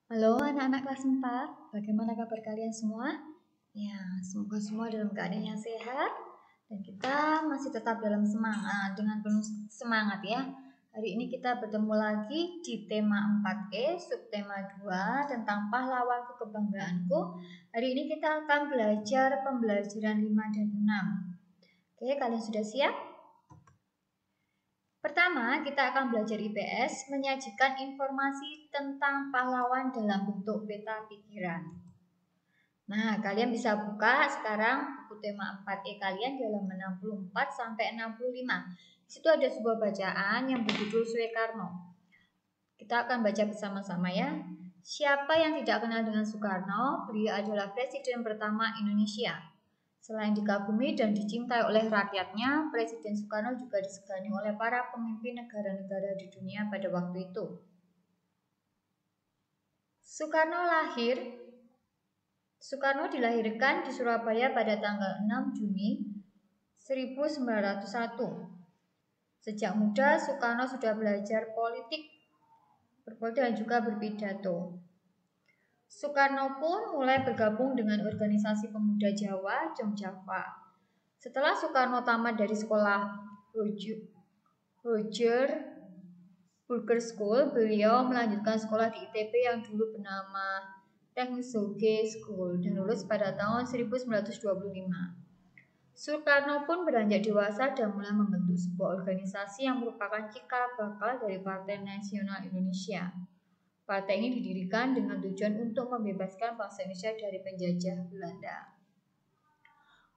Halo anak-anak kelas 4, bagaimana kabar kalian semua? Ya, semoga semua dalam keadaan yang sehat dan kita masih tetap dalam semangat, dengan penuh semangat ya. Hari ini kita bertemu lagi di tema 4E, subtema 2 tentang pahlawanku kebanggaanku. Hari ini kita akan belajar pembelajaran 5 dan 6. Oke, kalian sudah siap? Pertama, kita akan belajar IPS menyajikan informasi tentang pahlawan dalam bentuk peta pikiran. Nah, kalian bisa buka sekarang buku tema 4E kalian di halaman 64 sampai 65. Di situ ada sebuah bacaan yang berjudul Soekarno. Kita akan baca bersama-sama ya. Siapa yang tidak kenal dengan Soekarno? Beliau adalah presiden pertama Indonesia. Selain dikagumi dan dicintai oleh rakyatnya, Presiden Soekarno juga disegani oleh para pemimpin negara-negara di dunia pada waktu itu. Soekarno dilahirkan di Surabaya pada tanggal 6 Juni 1901. Sejak muda, Soekarno sudah belajar berpolitik dan juga berpidato. Soekarno pun mulai bergabung dengan organisasi pemuda Jawa, Jomjawa. Setelah Soekarno tamat dari sekolah Roger Burger School, beliau melanjutkan sekolah di ITB yang dulu bernama Technische School dan lulus pada tahun 1925. Soekarno pun beranjak dewasa dan mulai membentuk sebuah organisasi yang merupakan cikal bakal dari Partai Nasional Indonesia. Partai ini didirikan dengan tujuan untuk membebaskan bangsa Indonesia dari penjajah Belanda.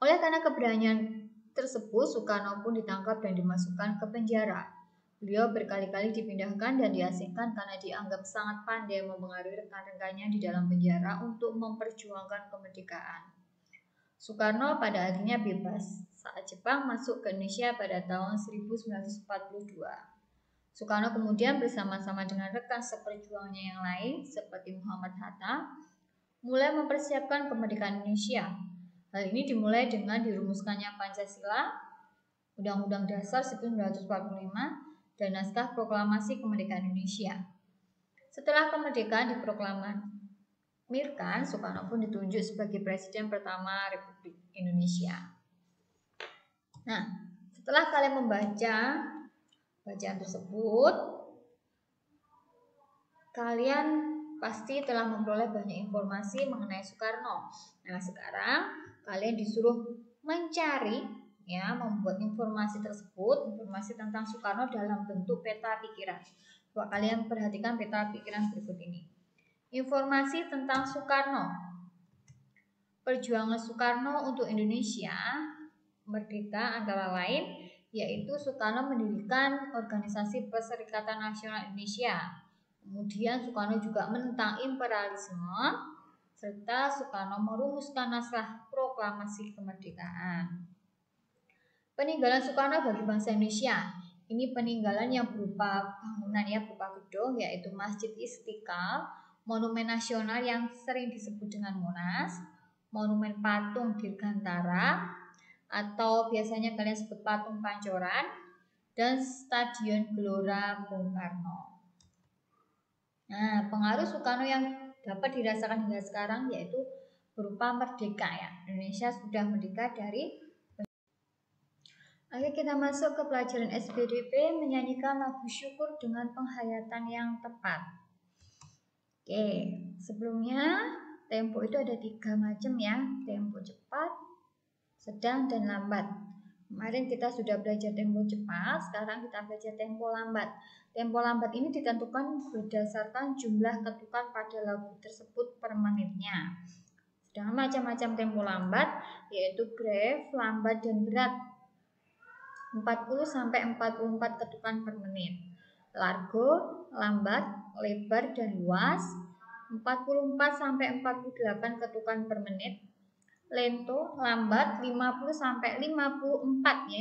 Oleh karena keberanian tersebut, Soekarno pun ditangkap dan dimasukkan ke penjara. Beliau berkali-kali dipindahkan dan diasingkan karena dianggap sangat pandai mempengaruhi rekan-rekannya di dalam penjara untuk memperjuangkan kemerdekaan. Soekarno pada akhirnya bebas saat Jepang masuk ke Indonesia pada tahun 1942. Soekarno kemudian bersama-sama dengan rekan seperjuangannya yang lain seperti Muhammad Hatta mulai mempersiapkan kemerdekaan Indonesia. Hal ini dimulai dengan dirumuskannya Pancasila, Undang-Undang Dasar 1945, dan naskah proklamasi kemerdekaan Indonesia. Setelah kemerdekaan diproklamirkan, Soekarno pun ditunjuk sebagai Presiden pertama Republik Indonesia. Nah, setelah kalian membaca bacaan tersebut, kalian pasti telah memperoleh banyak informasi mengenai Soekarno. Nah, sekarang kalian disuruh mencari membuat informasi tersebut, informasi tentang Soekarno dalam bentuk peta pikiran. Coba kalian perhatikan peta pikiran berikut ini. Informasi tentang Soekarno. Perjuangan Soekarno untuk Indonesia merdeka antara lain yaitu Soekarno mendirikan organisasi Perserikatan Nasional Indonesia. Kemudian Soekarno juga menentang imperialisme serta Soekarno merumuskan naskah proklamasi kemerdekaan. Peninggalan Soekarno bagi bangsa Indonesia. Ini peninggalan yang berupa bangunan berupa gedung yaitu Masjid Istiqlal, monumen nasional yang sering disebut dengan Monas, monumen patung Dirgantara atau biasanya kalian sebut patung Pancoran, dan Stadion Gelora Bung Karno. Nah, pengaruh Soekarno yang dapat dirasakan hingga sekarang yaitu berupa merdeka Indonesia sudah merdeka dari. Oke, kita masuk ke pelajaran SPDP menyanyikan lagu syukur dengan penghayatan yang tepat. Oke, sebelumnya tempo itu ada 3 macam tempo cepat, sedang, dan lambat. Kemarin kita sudah belajar tempo cepat, sekarang kita belajar tempo lambat. Tempo lambat ini ditentukan berdasarkan jumlah ketukan pada lagu tersebut per menitnya. Sedangkan macam-macam tempo lambat yaitu grave, lambat, dan berat. 40-44 ketukan per menit. Largo, lambat, lebar, dan luas. 44-48 ketukan per menit. Lento, lambat, 50-54 ini 54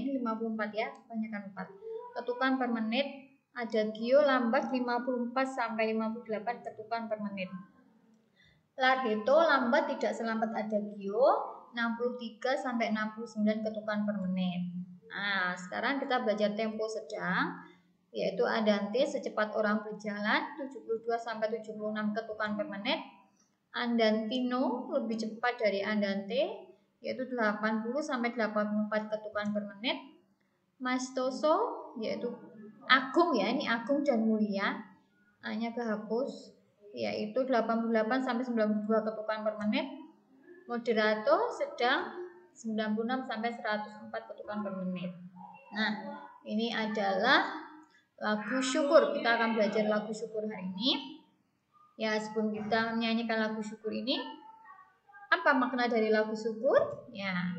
kebanyakan 4 ketukan per menit. Adagio lambat 54-58 ketukan per menit. Larghetto lambat tidak selambat adagio 63-69 ketukan per menit. Nah, sekarang kita belajar tempo sedang. yaitu andante secepat orang berjalan 72-76 ketukan per menit. Andantino lebih cepat dari andante yaitu 80-84 ketukan per menit. Maestoso yaitu agung ya, ini agung dan mulia, hanya kehapus, yaitu 88-92 ketukan per menit. Moderato sedang 96-104 ketukan per menit. Nah, ini adalah lagu syukur. Kita akan belajar lagu syukur hari ini. Ya, sebelum kita menyanyikan lagu syukur ini, apa makna dari lagu syukur? Ya,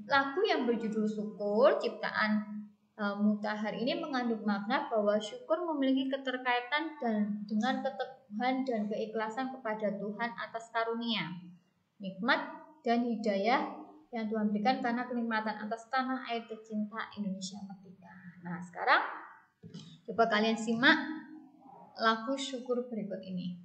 lagu yang berjudul Syukur ciptaan Mutahar ini mengandung makna bahwa syukur memiliki keterkaitan dengan keteguhan dan keikhlasan kepada Tuhan atas karunia, nikmat dan hidayah yang Tuhan berikan karena kenikmatan atas tanah air tercinta Indonesia merdeka. Nah, sekarang coba kalian simak lagu syukur berikut ini.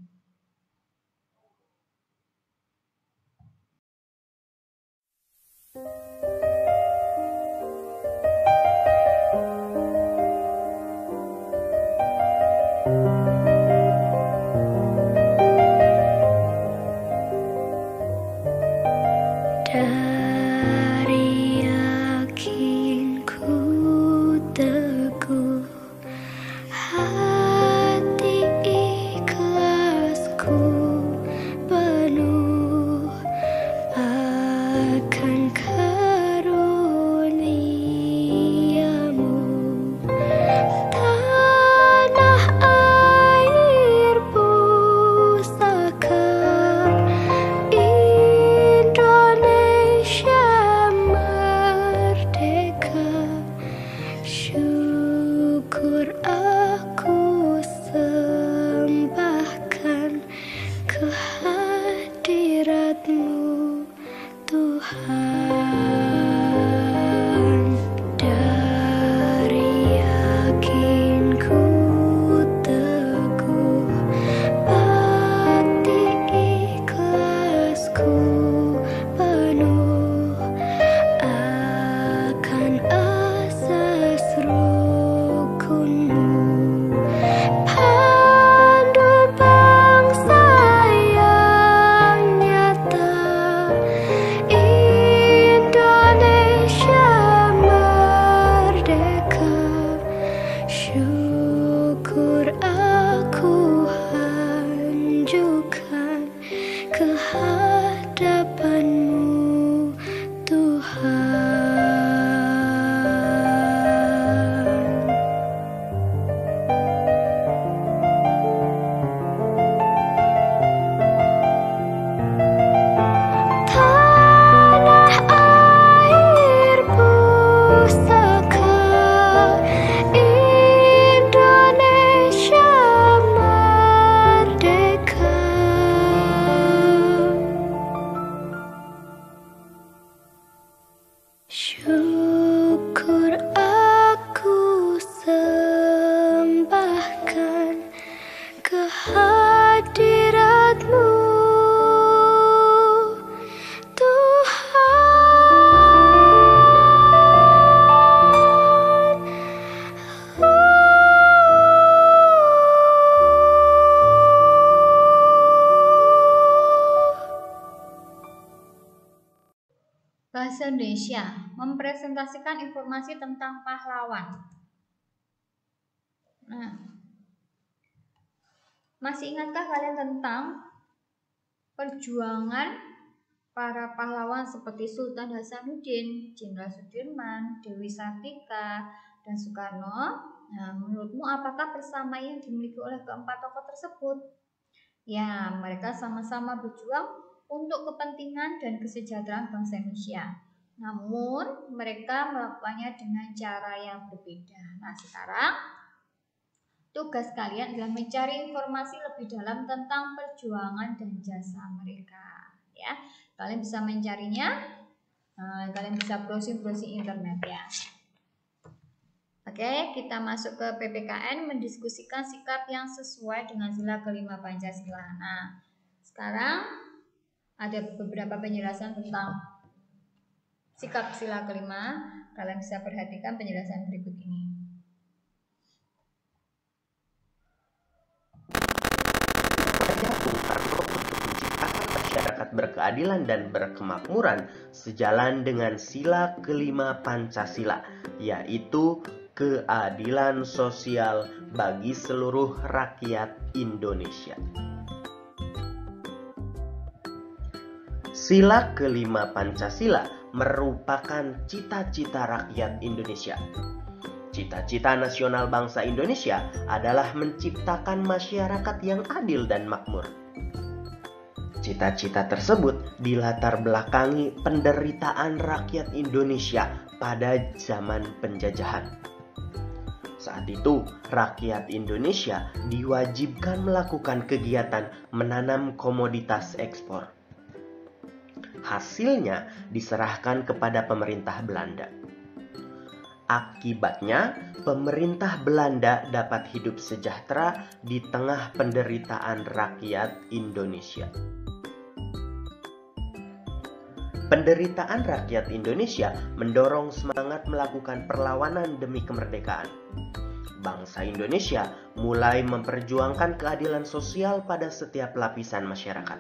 Bahasa Indonesia mempresentasikan informasi tentang pahlawan. Nah, masih ingatkah kalian tentang perjuangan para pahlawan seperti Sultan Hasanuddin, Jenderal Sudirman, Dewi Sartika, dan Soekarno? Nah, menurutmu apakah persamaan yang dimiliki oleh keempat tokoh tersebut? Ya, mereka sama-sama berjuang untuk kepentingan dan kesejahteraan bangsa Indonesia. Namun, mereka melakukannya dengan cara yang berbeda. Nah, sekarang tugas kalian adalah mencari informasi lebih dalam tentang perjuangan dan jasa mereka. Ya, kalian bisa mencarinya. Kalian bisa browsing internet ya. Oke, kita masuk ke PPKN, mendiskusikan sikap yang sesuai dengan sila kelima Pancasila. Nah, sekarang ada beberapa penjelasan tentang sikap sila kelima. Kalian bisa perhatikan penjelasan berikut ini. masyarakat berkeadilan dan berkemakmuran sejalan dengan sila kelima Pancasila, yaitu keadilan sosial bagi seluruh rakyat Indonesia. Sila kelima Pancasila merupakan cita-cita rakyat Indonesia. Cita-cita nasional bangsa Indonesia adalah menciptakan masyarakat yang adil dan makmur. Cita-cita tersebut dilatar belakangi penderitaan rakyat Indonesia pada zaman penjajahan. Saat itu, rakyat Indonesia diwajibkan melakukan kegiatan menanam komoditas ekspor. Hasilnya diserahkan kepada pemerintah Belanda. Akibatnya, pemerintah Belanda dapat hidup sejahtera di tengah penderitaan rakyat Indonesia. Penderitaan rakyat Indonesia mendorong semangat melakukan perlawanan demi kemerdekaan. Bangsa Indonesia mulai memperjuangkan keadilan sosial pada setiap lapisan masyarakat.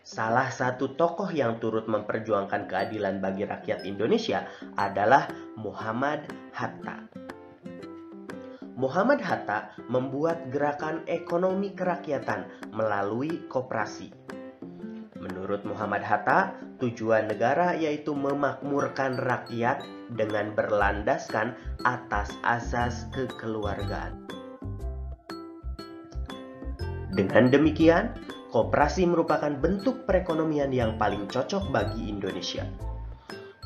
Salah satu tokoh yang turut memperjuangkan keadilan bagi rakyat Indonesia adalah Muhammad Hatta. Muhammad Hatta membuat gerakan ekonomi kerakyatan melalui koperasi. Menurut Muhammad Hatta, tujuan negara yaitu memakmurkan rakyat dengan berlandaskan atas asas kekeluargaan. Dengan demikian, koperasi merupakan bentuk perekonomian yang paling cocok bagi Indonesia.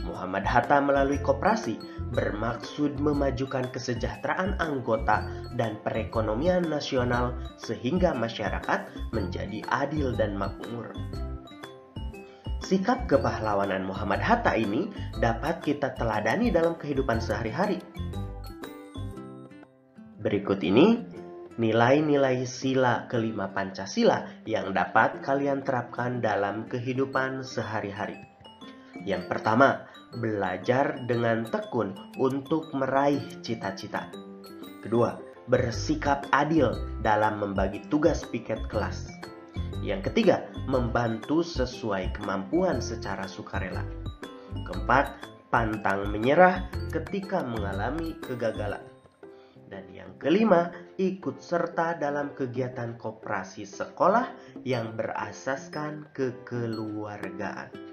Muhammad Hatta melalui koperasi bermaksud memajukan kesejahteraan anggota dan perekonomian nasional sehingga masyarakat menjadi adil dan makmur. Sikap kepahlawanan Muhammad Hatta ini dapat kita teladani dalam kehidupan sehari-hari. Berikut ini nilai-nilai sila kelima Pancasila yang dapat kalian terapkan dalam kehidupan sehari-hari. Yang pertama, belajar dengan tekun untuk meraih cita-cita. Kedua, bersikap adil dalam membagi tugas piket kelas. Yang ketiga, membantu sesuai kemampuan secara sukarela. Keempat, pantang menyerah ketika mengalami kegagalan. Dan yang kelima, ikut serta dalam kegiatan koperasi sekolah yang berasaskan kekeluargaan.